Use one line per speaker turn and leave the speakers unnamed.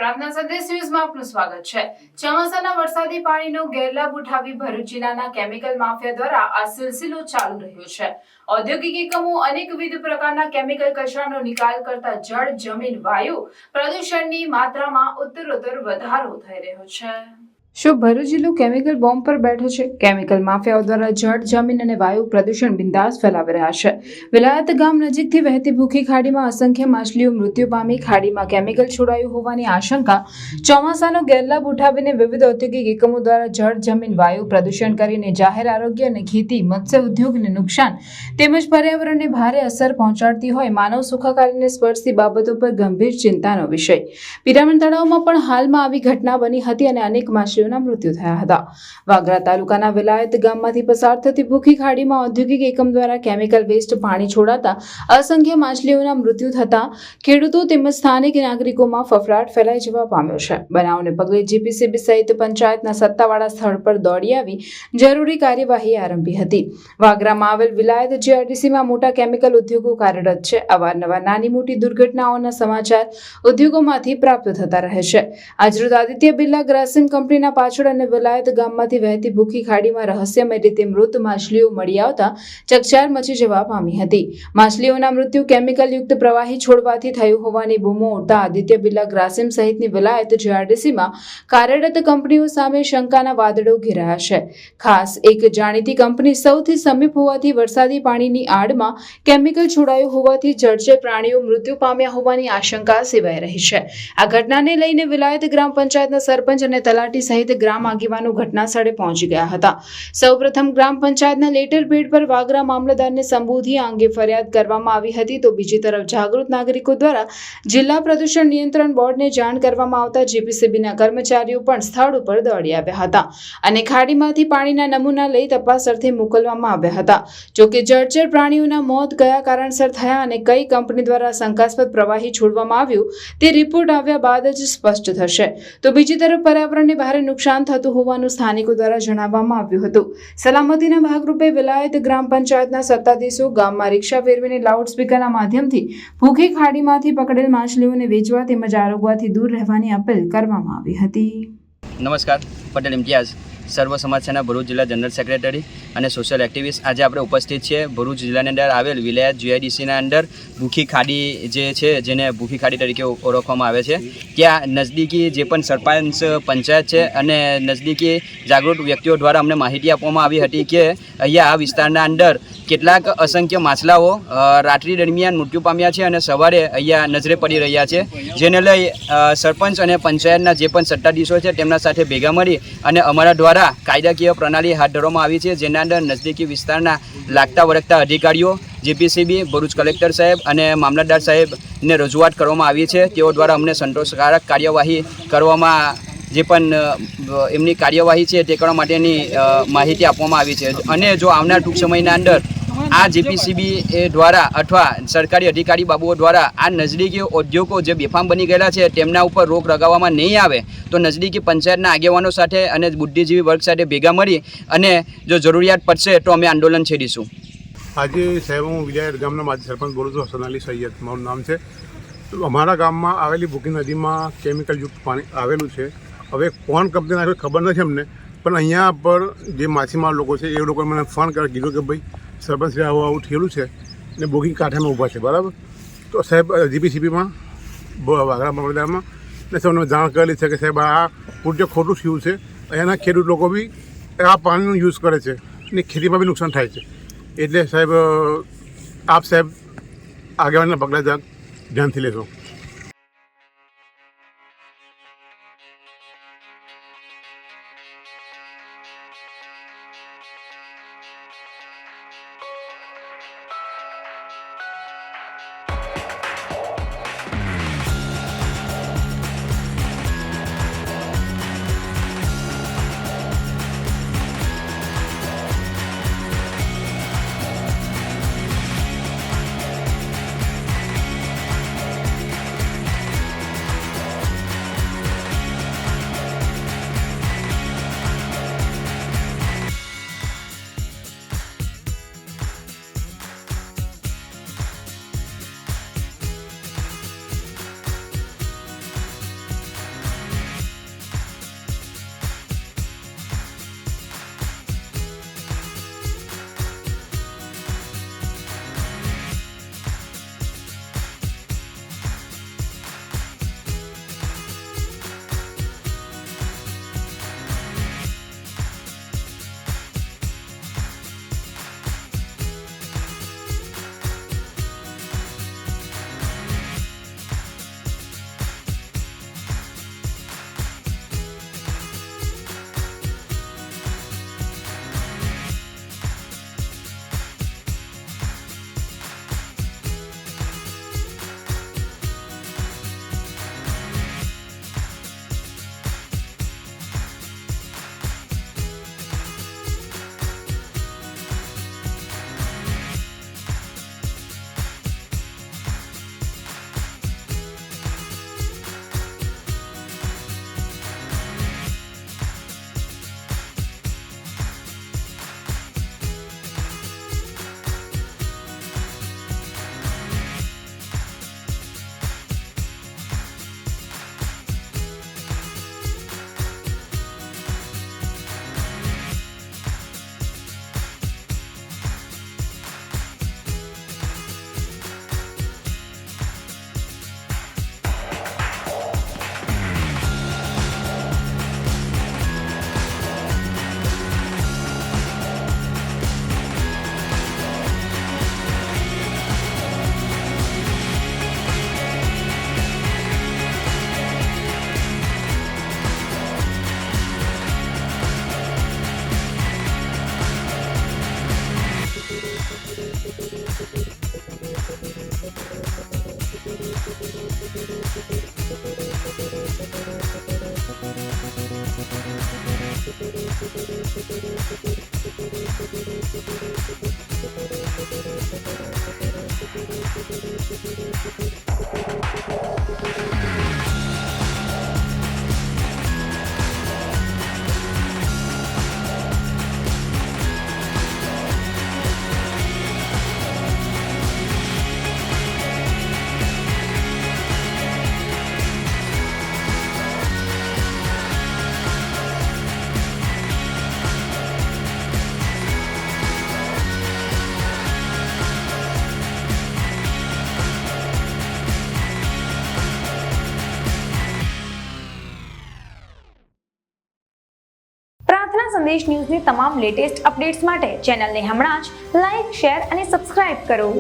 પ્રાર્થના સંદેશ ન્યૂઝમાં આપનું સ્વાગત છે। ચોમાસાના વરસાદી પાણીનો ગેરલાભ ઉઠાવી ભરૂચ જિલ્લાના કેમિકલ માફિયા દ્વારા આ સિલસિલો ચાલુ રહ્યો છે। ઔદ્યોગિક એકમો અનેકવિધ પ્રકારના કેમિકલ કચરાનો નિકાલ કરતા જળ, જમીન, વાયુ પ્રદૂષણની માત્રામાં ઉત્તરોત્તર વધારો થઈ રહ્યો છે। શું ભરૂચ જિલ્લો કેમિકલ બોમ્બ પર બેઠો છે? કેમિકલ માફિયાઓ દ્વારા જળ, જમીન અને વાયુ પ્રદૂષણ બિંદાસ ફેલાવી રહ્યા છે। વિલાયત ગામ નજીકથી વહેતી ભૂખી ખાડીમાં અસંખ્ય માછલીઓ મૃત્યુ પામી ખાડીમાં કેમિકલ છોડાયું હોવાની આશંકા। ચોમાસાનો ગેરલાભ ઉઠાવીને વિવિધ ઔદ્યોગિક એકમો દ્વારા જળ, જમીન, વાયુ પ્રદૂષણ કરીને જાહેર આરોગ્ય અને ખેતી, મત્સ્ય ઉદ્યોગને નુકસાન તેમજ પર્યાવરણને ભારે અસર પહોંચાડતી હોય માનવ સુખાકારીને સ્પર્શતી બાબતો પર ગંભીર ચિંતાનો વિષય। પિરામણ તળાવમાં પણ હાલમાં આવી ઘટના બની હતી અને અનેક માછલીઓ મૃત્યુ થયા હતા। વાગરા તાલુકાના વિલાયત ગામમાંથી પસાર થતી ભૂખી ખાડીમાં ઔદ્યોગિક એકમ દ્વારા કેમિકલ વેસ્ટ પાણી છોડાતા અસંખ્ય માછલીઓના મૃત્યુ થતા ખેડૂતો તેમજ સ્થાનિક નાગરિકોમાં ફફડાટ ફેલાઈ જવા પામ્યો છે। બનાવને પગલે જીપીસીબી સહિત પંચાયતના સત્તાવાળા સ્થળ પર દોડી આવી જરૂરી કાર્યવાહી આરંભી હતી। વાગરામાં આવેલ વિલાયત જીઆઈડીસીમાં મોટા કેમિકલ ઉદ્યોગો કાર્યરત છે। અવારનવાર નાની મોટી દુર્ઘટનાઓના સમાચાર ઉદ્યોગોમાંથી પ્રાપ્ત થતા રહે છે। આજરોજ આદિત્ય બિરલા ગ્રાસિમ કંપનીના પાછળ અને વિલાયત ગામમાંથી વહેતી ભૂખી ખાડીમાં રહસ્યમય રીતે મૃત માછલીઓ મળી આવતા ચકચાર મચી જવા પામી હતી। માછલીઓના મૃત્યુ કેમિકલ યુક્ત પ્રવાહી છોડવાથી થયું હોવાની બૂમો ઉઠતા આદિત્ય બિરલા ગ્રાસિમ સહિતની વિલાયત જીઆરડીસીમાં કાર્યરત કંપનીઓ સામે શંકાના વાદળો ઘેરાયા છે। ખાસ એક જાણીતી કંપની સૌથી સમીપ હોવાથી વરસાદી પાણીની આડમાં કેમિકલ છોડાયું હોવાથી જળચર પ્રાણીઓ મૃત્યુ પામ્યા હોવાની આશંકા સેવાઈ રહી છે। આ ઘટનાને લઈને વિલાયત ગ્રામ પંચાયતના સરપંચ અને તલાટી સહિત ગ્રામ આગેવાનો ઘટના સ્થળે પહોંચી ગયા હતા। સૌપ્રથમ ગ્રામ પંચાયતના લેટર પેડ પર વાગરા મામલતદારને સંબોધી આ અંગે ફરિયાદ કરવામાં આવી હતી તો બીજી તરફ જાગૃત નાગરિકો દ્વારા જિલ્લા પ્રદૂષણ નિયંત્રણ બોર્ડને જાણ કરવામાં આવતા જીપીસીબીના કર્મચારીઓ પણ સ્થળ ઉપર દોડી આવ્યા હતા અને ખાડીમાંથી પાણીના નમૂના લઈ તપાસ અર્થે મોકલવામાં આવ્યા હતા। જોકે જળચર પ્રાણીઓના મોત કયા કારણસર થયા અને કઈ કંપની દ્વારા શંકાસ્પદ પ્રવાહી છોડવામાં આવ્યું તે રિપોર્ટ આવ્યા બાદ જ સ્પષ્ટ થશે। તો બીજી તરફ પર્યાવરણને ભારે નુકસાન થતું હોવાનું સ્થાનિકો દ્વારા જણાવવામાં આવ્યું હતું। સલામતીના ભાગરૂપે વિલાયત ગ્રામ પંચાયતના સત્તાધીશો ગામમાં રિક્ષા ફેરવીને લાઉડ સ્પીકરના માધ્યમથી ભૂખી ખાડીમાંથી પકડેલ માછલીઓને વેચવા તેમજ આરોગવાથી દૂર રહેવાની અપીલ કરવામાં આવી હતી।
નમસ્કાર, પટેલ ઇમ્તિયાઝ, સર્વ સમાજ સેના ભરૂચ જિલ્લા જનરલ સેક્રેટરી અને સોશિયલ એક્ટિવિસ્ટ। આજે આપણે ઉપસ્થિત છીએ ભરૂચ જિલ્લાની અંદર આવેલ વિલાયત જીઆઈડીસીના અંદર ભૂખી ખાડી જે છે જેને ભૂખી ખાડી તરીકે ઓળખવામાં આવે છે ત્યાં નજદીકી જે પણ સરપંચ પંચાયત છે અને નજદીકી જાગૃત વ્યક્તિઓ દ્વારા અમને માહિતી આપવામાં આવી હતી કે અહીંયા આ વિસ્તારના અંદર કેટલાક અસંખ્ય માછલાઓ રાત્રિ દરમિયાન મૃત્યુ પામ્યા છે અને સવારે અહીંયા નજરે પડી રહ્યા છે, જેને લઈ સરપંચ અને પંચાયતના જે પણ સત્તાધીશો છે તેમના સાથે ભેગા મળી અને અમારા દ્વારા કાયદાકીય પ્રણાલી હાથ ધરવામાં આવી છે, જેના અંદર નજદીકી વિસ્તારના લાગતા વળગતા અધિકારીઓ, જીપીસીબી, ભરૂચ કલેક્ટર સાહેબ અને મામલતદાર સાહેબને રજૂઆત કરવામાં આવી છે। તેઓ દ્વારા અમને સંતોષકારક કાર્યવાહી કરવામાં જે પણ એમની કાર્યવાહી છે તે કરવા માટેની માહિતી આપવામાં આવી છે અને જો આવનાર ટૂંક સમયના અંદર આ જીપીસીબી દ્વારા અથવા સરકારી અધિકારી બાબુઓ દ્વારા આ નજદીકી ઉદ્યોગો જે બેફામ બની ગયેલા છે તેમના ઉપર રોક લગાવવામાં નહીં આવે તો નજદીકી પંચાયતના આગેવાનો સાથે અને બુદ્ધિજીવી વર્ગ સાથે ભેગા મળી અને જો જરૂરિયાત પડશે તો અમે આંદોલન છેડીશું।
આજે સાહેબ હું વિલાયત ગામના માજી સરપંચ બોલું છું, હસન અલી સૈયદ મારું નામ છે। અમારા ગામમાં આવેલી ભૂખી નદીમાં કેમિકલયુક્ત પાણી આવેલું છે। હવે કોણ કંપની નાખે ખબર નથી અમને, પણ અહીંયા પર જે માછીમાર લોકો છે એ લોકોએ મને ફોન કરી કીધું કે ભાઈ સરપંચ આવું થયેલું છે ને બોગી કાંઠામાં ઊભા છે, બરાબર। તો સાહેબ જીપીસીબીમાં વાગરા મામલતદારમાં ને સૌને જાણ કરેલી છે કે સાહેબ આ ઉદ્યોગ ખોટું થયું છે, અહીંયાના ખેડૂત લોકો બી આ પાણીનો યુઝ કરે છે ને ખેતીમાં બી નુકસાન થાય છે, એટલે સાહેબ આપ સાહેબ આગેવાનના પગલાં ધ્યાનથી લેશો।
પ્રાર્થના સંદેશ ન્યૂઝની તમામ લેટેસ્ટ અપડેટ્સ માટે ચેનલને હમણાં જ લાઇક, શેર અને સબસ્ક્રાઇબ કરો.